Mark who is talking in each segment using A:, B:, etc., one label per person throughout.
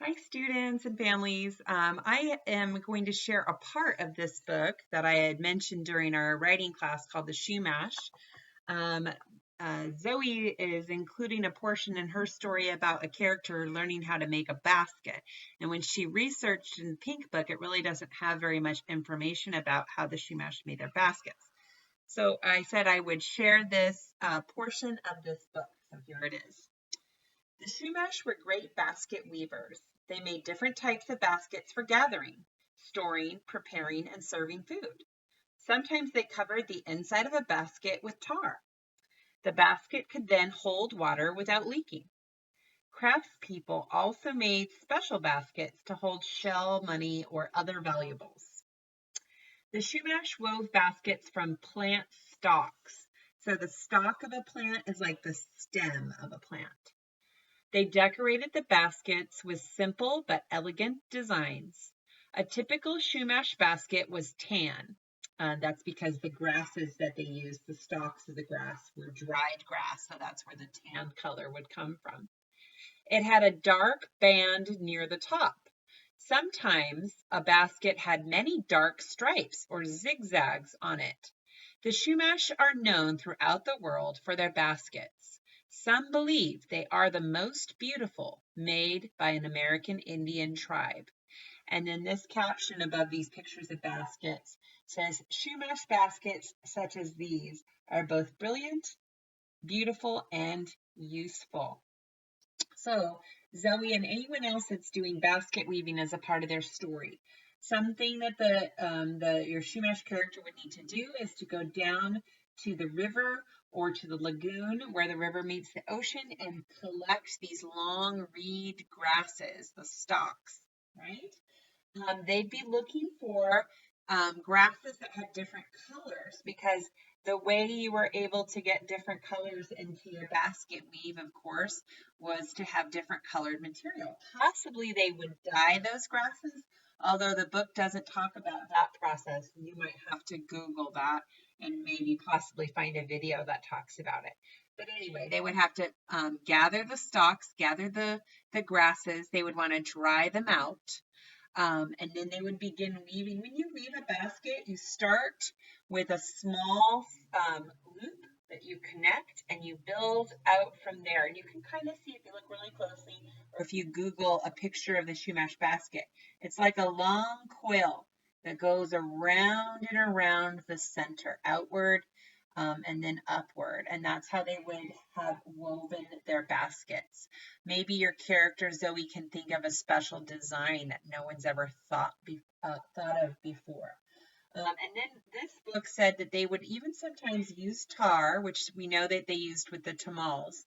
A: Hi, students and families. I am going to share a part of this book that I had mentioned during our writing class called The Shoe Mash. Um, Zoe is including a portion in her story about a character learning how to make a basket. And when she researched in the Pink Book, it really doesn't have very much information about how the Shoe Mash made their baskets. So I said I would share this portion of this book. So here it is. The Shumash were great basket weavers. They made different types of baskets for gathering, storing, preparing, and serving food. Sometimes they covered the inside of a basket with tar. The basket could then hold water without leaking. Craftspeople also made special baskets to hold shell, money, or other valuables. The Shumash wove baskets from plant stalks. So the stalk of a plant is like the stem of a plant. They decorated the baskets with simple but elegant designs. A typical Shumash basket was tan. That's because the grasses that they used, the stalks of the grass, were dried grass, so that's where the tan color would come from. It had a dark band near the top. Sometimes a basket had many dark stripes or zigzags on it. The Shumash are known throughout the world for their baskets. Some believe they are the most beautiful made by an American Indian tribe. And then this caption above these pictures of baskets says, Shumash baskets such as these are both brilliant, beautiful, and useful. So Zoe and anyone else that's doing basket weaving as a part of their story, something that your Shumash character would need to do is to go down to the river or to the lagoon where the river meets the ocean and collect these long reed grasses, the stalks, right? They'd be looking for grasses that had different colors because the way you were able to get different colors into your basket weave, of course, was to have different colored material. Possibly they would dye those grasses, although the book doesn't talk about that process. You might have to Google that and maybe possibly find a video that talks about it. But anyway, they would have to gather the stalks, gather the grasses. They would want to dry them out. And then they would begin weaving. When you weave a basket, you start with a small loop that you connect and you build out from there. And you can kind of see if you look really closely or if you Google a picture of the Shumash basket. It's like a long quill that goes around and around the center, outward and then upward. And that's how they would have woven their baskets. Maybe your character, Zoe, can think of a special design that no one's ever thought of before. And then this book said that they would even sometimes use tar, which we know that they used with the tamales,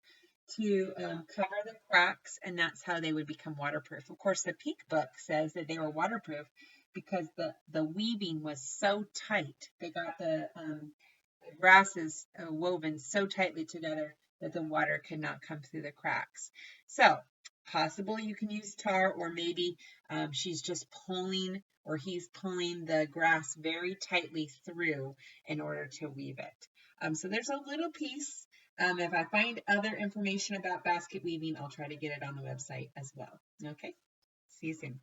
A: to cover the cracks, and that's how they would become waterproof. Of course, the Pink Book says that they were waterproof because the weaving was so tight. They got the grasses woven so tightly together that the water could not come through the cracks. So possibly you can use tar, or maybe she's just pulling or he's pulling the grass very tightly through in order to weave it. So there's a little piece. If I find other information about basket weaving, I'll try to get it on the website as well. Okay, see you soon.